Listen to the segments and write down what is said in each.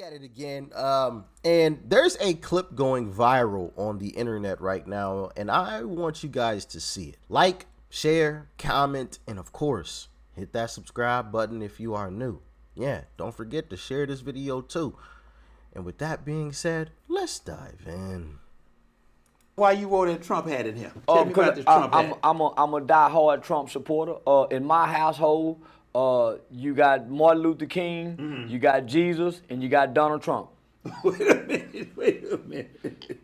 At it again. And there's a clip going viral on the internet right now, and I want you guys to see it. Like, share, comment, and of course, hit that subscribe button if you are new. Yeah, don't forget to share this video too. And with that being said, let's dive in. Why you wore that Trump hat in here? Tell me about this Trump hat. I'm a diehard Trump supporter. In my household, you got Martin Luther King, you got Jesus, and you got Donald Trump. Wait a minute.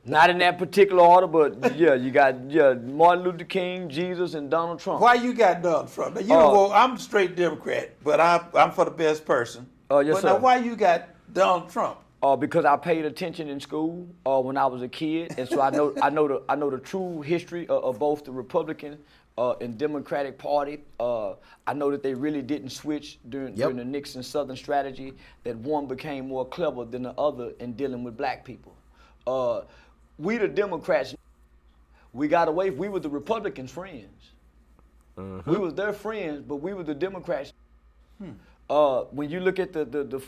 Not in that particular order, but yeah, you got Martin Luther King, Jesus, and Donald Trump. Why you got Donald Trump? Now, you know, well, I'm a straight Democrat, but I'm for the best person. Yes, but sir. Now, why you got Donald Trump? Because I paid attention in school when I was a kid, and so I know the true history of both the Republican and Democratic Party. I know that they really didn't switch during the Nixon Southern strategy. That one became more clever than the other in dealing with black people. We the Democrats, we got away. We were the Republicans' friends. We were their friends, but we were the Democrats. When you look at the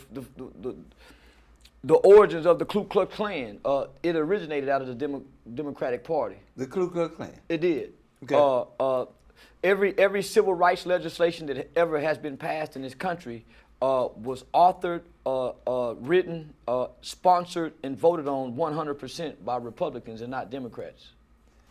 origins of the Ku Klux Klan, it originated out of the Democratic Party. The Ku Klux Klan? It did. Okay. Every civil rights legislation that ever has been passed in this country was authored, written, sponsored, and voted on 100% by Republicans and not Democrats.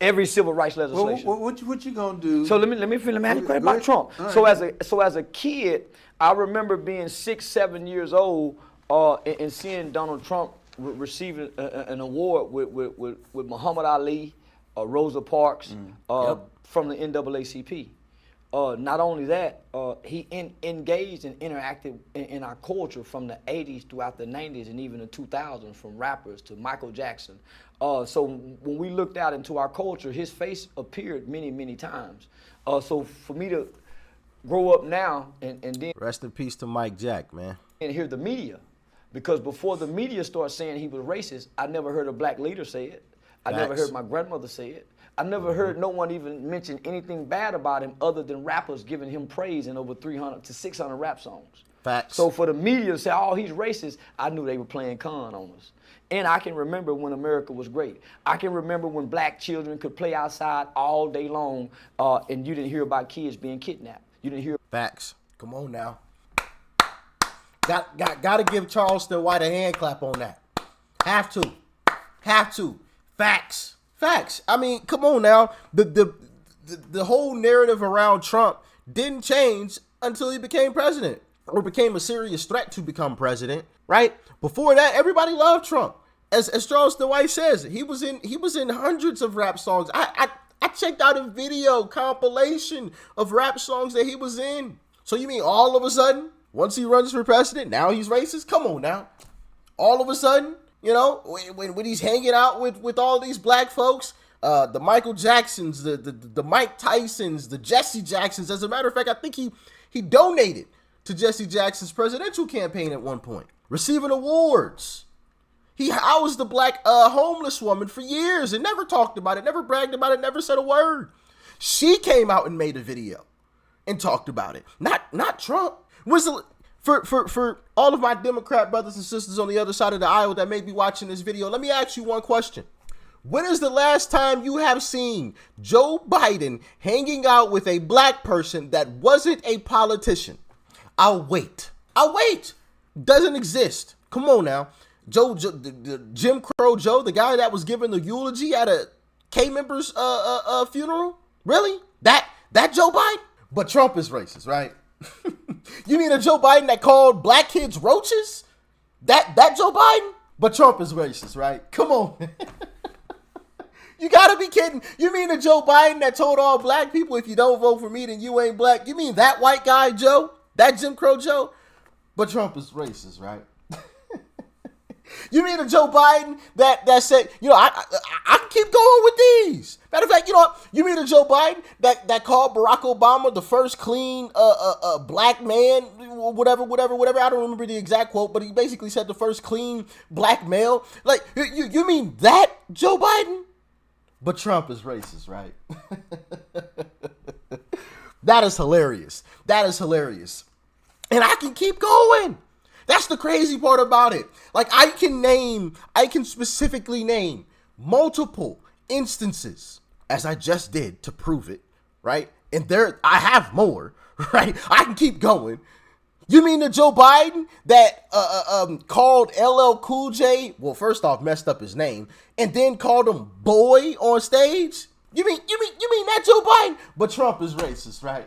Every civil rights legislation. Well, what you gonna do? So let me have a question about Trump. Right. So as a kid, I remember being 6, 7 years old and seeing Donald Trump receiving an award with Muhammad Ali, Rosa Parks from the NAACP. Not only that, he engaged and interacted in our culture from the 80s throughout the 90s and even the 2000s, from rappers to Michael Jackson. So when we looked out into our culture, his face appeared many, many times. So for me to grow up now and then... Rest in peace to Mike Jack, man. And hear the media. Because before the media started saying he was racist, I never heard a black leader say it. I never heard my grandmother say it. I never heard no one even mention anything bad about him other than rappers giving him praise in over 300 to 600 rap songs. Facts. So for the media to say, oh, he's racist, I knew they were playing con on us. And I can remember when America was great. I can remember when black children could play outside all day long and you didn't hear about kids being kidnapped. You didn't hear. Facts. Come on now. Got to give Charleston White a hand clap on that. Have to. Facts. I mean, come on now. The whole narrative around Trump didn't change until he became president or became a serious threat to become president, right? Before that, everybody loved Trump. As Charleston White says, he was in hundreds of rap songs. I checked out a video compilation of rap songs that he was in. So you mean all of a sudden, once he runs for president, now he's racist? Come on now. All of a sudden, you know, when he's hanging out with all these black folks, the Michael Jacksons, the Mike Tysons, the Jesse Jacksons. As a matter of fact, I think he donated to Jesse Jackson's presidential campaign at one point, receiving awards. He housed the black homeless woman for years and never talked about it, never bragged about it, never said a word. She came out and made a video and talked about it. Not Trump. For all of my Democrat brothers and sisters on the other side of the aisle that may be watching this video, let me ask you one question. When is the last time you have seen Joe Biden hanging out with a black person that wasn't a politician? I'll wait. Doesn't exist. Come on now. The Jim Crow Joe, the guy that was giving the eulogy at a K-member's funeral? Really? That Joe Biden? But Trump is racist, right? You mean a Joe Biden that called black kids roaches? That Joe Biden? But Trump is racist, right? Come on. You gotta be kidding. You mean a Joe Biden that told all black people, if you don't vote for me, then you ain't black? You mean that white guy, Joe? That Jim Crow Joe? But Trump is racist, right? You mean a Joe Biden that said, you know, I can keep going with these. Matter of fact, you know what? You mean a Joe Biden that called Barack Obama the first clean black man, whatever. I don't remember the exact quote, but he basically said the first clean black male. Like, you mean that Joe Biden? But Trump is racist, right? That is hilarious. And I can keep going. That's the crazy part about it. Like, I can specifically name multiple instances, as I just did, to prove it, right? And I have more, right? I can keep going. You mean the Joe Biden that called LL Cool J, well, first off, messed up his name, and then called him boy on stage? You mean that Joe Biden? But Trump is racist, right?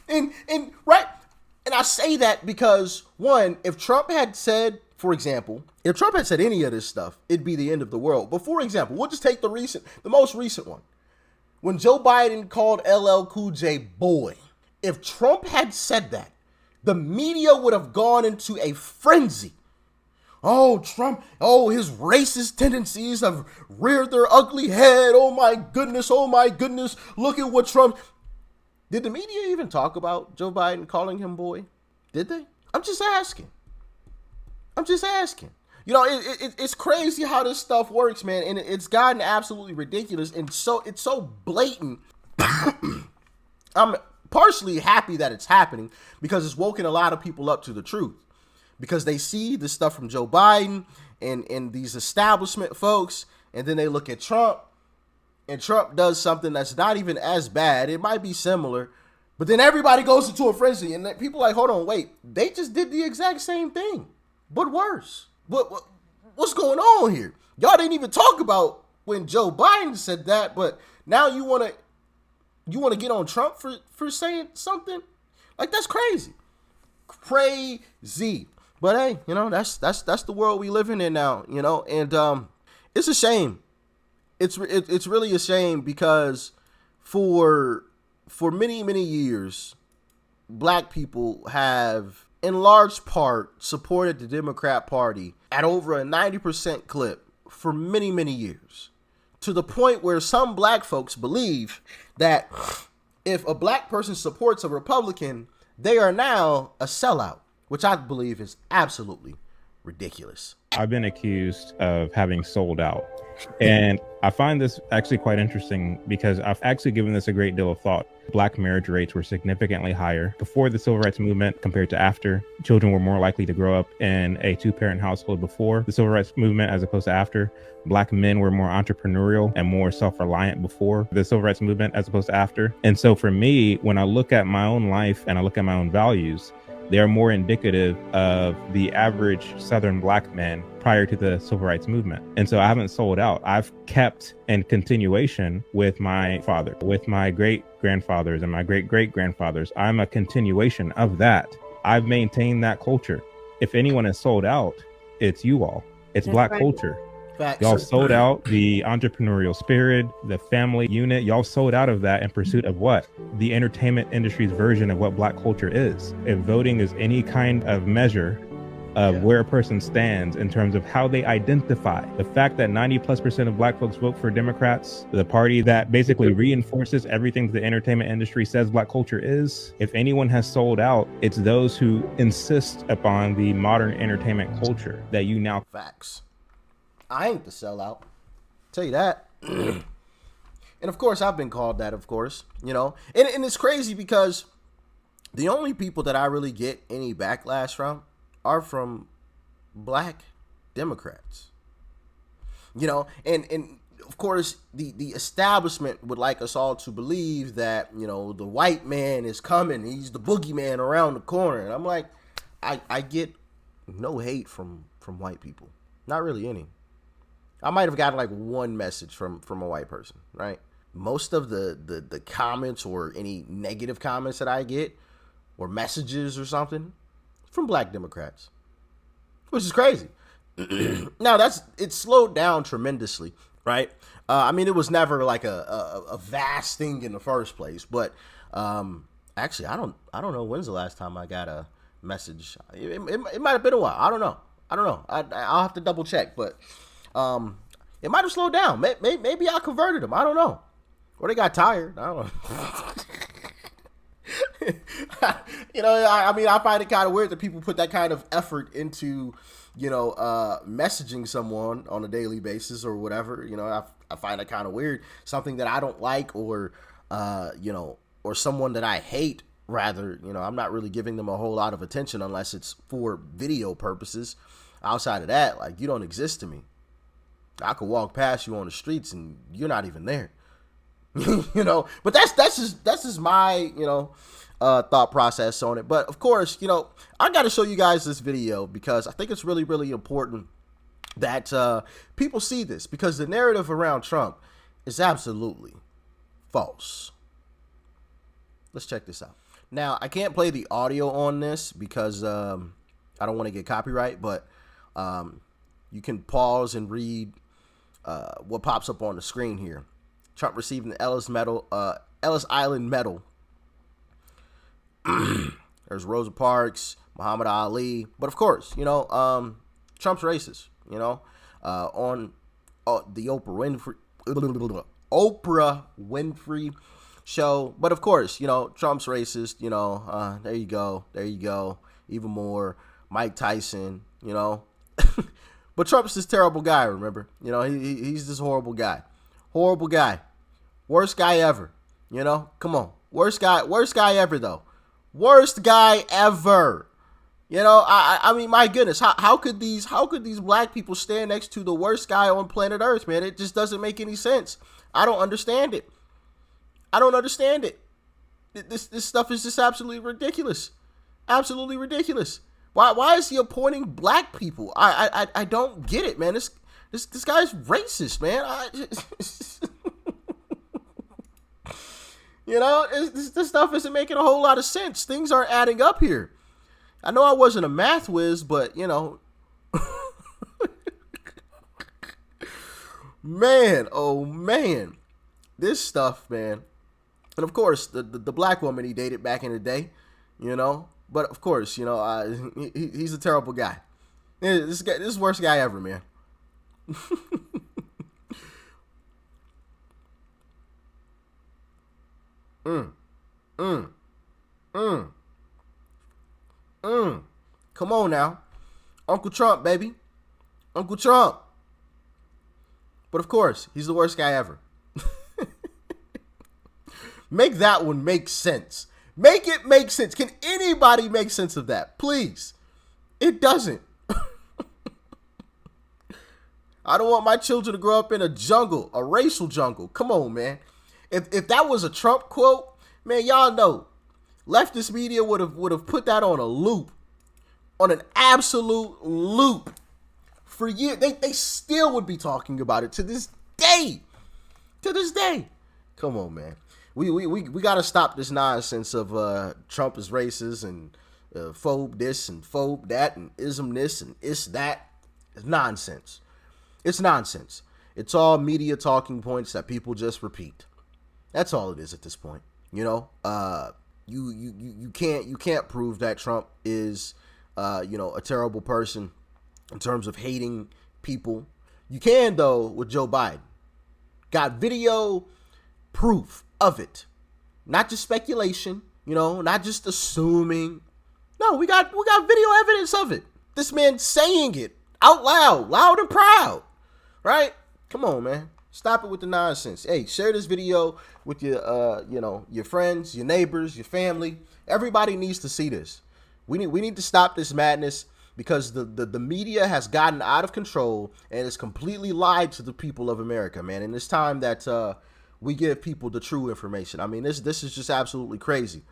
and right, and I say that because, one, if Trump had said, for example, if Trump had said any of this stuff, it'd be the end of the world. But for example, we'll just take the most recent one. When Joe Biden called LL Cool J boy, if Trump had said that, the media would have gone into a frenzy. Oh, Trump, his racist tendencies have reared their ugly head. Oh my goodness, look at what Trump... Did the media even talk about Joe Biden calling him boy? Did they? I'm just asking. You know, it's crazy how this stuff works, man, and it's gotten absolutely ridiculous, and so it's so blatant. I'm partially happy that it's happening because it's woken a lot of people up to the truth, because they see the stuff from Joe Biden and these establishment folks, and then they look at Trump, and Trump does something that's not even as bad. It might be similar, but then everybody goes into a frenzy, and people are like, hold on, wait, they just did the exact same thing, but worse. What's going on here? Y'all didn't even talk about when Joe Biden said that, but now you want to get on Trump for saying something? Like, that's crazy. Crazy. But hey, you know, that's the world we living in now, you know, and it's a shame. It's really a shame because for many, many years, black people have, in large part, supported the Democrat Party at over a 90% clip for many, many years, to the point where some black folks believe that if a black person supports a Republican, they are now a sellout, which I believe is absolutely ridiculous. I've been accused of having sold out. And I find this actually quite interesting because I've actually given this a great deal of thought. Black marriage rates were significantly higher before the civil rights movement compared to after. Children were more likely to grow up in a two-parent household before the civil rights movement as opposed to after. Black men were more entrepreneurial and more self-reliant before the civil rights movement as opposed to after. And so for me, when I look at my own life and I look at my own values, they are more indicative of the average Southern black man prior to the civil rights movement. And so I haven't sold out. I've kept in continuation with my father, with my great-grandfathers and my great-great-grandfathers. I'm a continuation of that. I've maintained that culture. If anyone has sold out, it's you all. It's Black culture. Facts. Y'all sold out the entrepreneurial spirit, the family unit. Y'all sold out of that in pursuit of what? The entertainment industry's version of what Black culture is. If voting is any kind of measure of where a person stands in terms of how they identify, the fact that 90+% of Black folks vote for Democrats, the party that basically reinforces everything the entertainment industry says Black culture is, if anyone has sold out, it's those who insist upon the modern entertainment culture that you now... Facts. I ain't the sellout. Tell you that. And of course, I've been called that, of course, you know. And it's crazy because the only people that I really get any backlash from are from Black Democrats. You know, and of course, the establishment would like us all to believe that, you know, the white man is coming. He's the boogeyman around the corner. And I'm like, I get no hate from white people. Not really any. I might have gotten like one message from a white person, right? Most of the comments or any negative comments that I get or messages or something from Black Democrats, which is crazy. Now it's slowed down tremendously, right? I mean, it was never like a vast thing in the first place, but actually, I don't know when's the last time I got a message. It might have been a while. I don't know. I'll have to double check, but it might have slowed down. Maybe I converted them. I don't know. Or they got tired. I don't know. You know, I mean, I find it kind of weird that people put that kind of effort into, you know, messaging someone on a daily basis or whatever. You know, I find it kind of weird. Something that I don't like or, you know, or someone that I hate Rather, I'm not really giving them a whole lot of attention unless it's for video purposes. Outside of that, like, you don't exist to me. I could walk past you on the streets and you're not even there. But that's just my, thought process on it. But of course, I got to show you guys this video because I think it's really, really important that people see this, because the narrative around Trump is absolutely false. Let's check this out. Now, I can't play the audio on this because I don't want to get copyright, but you can pause and read what pops up on the screen here. Trump receiving the Ellis Island Medal. There's Rosa Parks, Muhammad Ali, but of course, Trump's racist. On the Oprah Winfrey show, but of course, Trump's racist. There you go. Even more, Mike Tyson. But Trump's this terrible guy. Remember, he's this horrible guy, worst guy ever. Come on, worst guy ever though, worst guy ever. I mean, my goodness, how could these black people stand next to the worst guy on planet Earth, man? It just doesn't make any sense. I don't understand it. This stuff is just absolutely ridiculous. Absolutely ridiculous. Why is he appointing black people? I don't get it, man. This guy's racist, man. This stuff isn't making a whole lot of sense. Things aren't adding up here. I know I wasn't a math whiz, but man, oh man, this stuff, man. And of course, the black woman he dated back in the day, But of course, he's a terrible guy. This is the worst guy ever, man. Come on now. Uncle Trump, baby. Uncle Trump. But of course, he's the worst guy ever. Make that one make sense. Make it make sense. Can anybody make sense of that? Please. It doesn't. I don't want my children to grow up in a jungle, a racial jungle. Come on, man. If that was a Trump quote, man, y'all know, leftist media would have put that on a loop, on an absolute loop for years. They still would be talking about it to this day. To this day. Come on, man. We got to stop this nonsense of Trump is racist and phobe this and phobe that and ism this and is that. It's nonsense. It's nonsense. It's all media talking points that people just repeat. That's all it is at this point. You can't prove that Trump is a terrible person in terms of hating people. You can, though, with Joe Biden. Got video proof of it. Not just speculation, not just assuming. No, we got video evidence of it. This man saying it out loud and proud. Right? Come on, man. Stop it with the nonsense. Hey, share this video with your friends, your neighbors, your family. Everybody needs to see this. We need to stop this madness because the media has gotten out of control and has completely lied to the people of America, man. And it's time that we give people the true information. I mean, this is just absolutely crazy.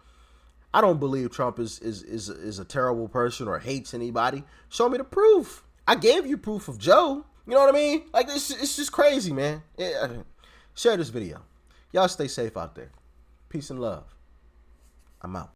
I don't believe Trump is a terrible person or hates anybody. Show me the proof. I gave you proof of Joe. You know what I mean? Like, it's just crazy, man. Share this video. Y'all stay safe out there. Peace and love. I'm out.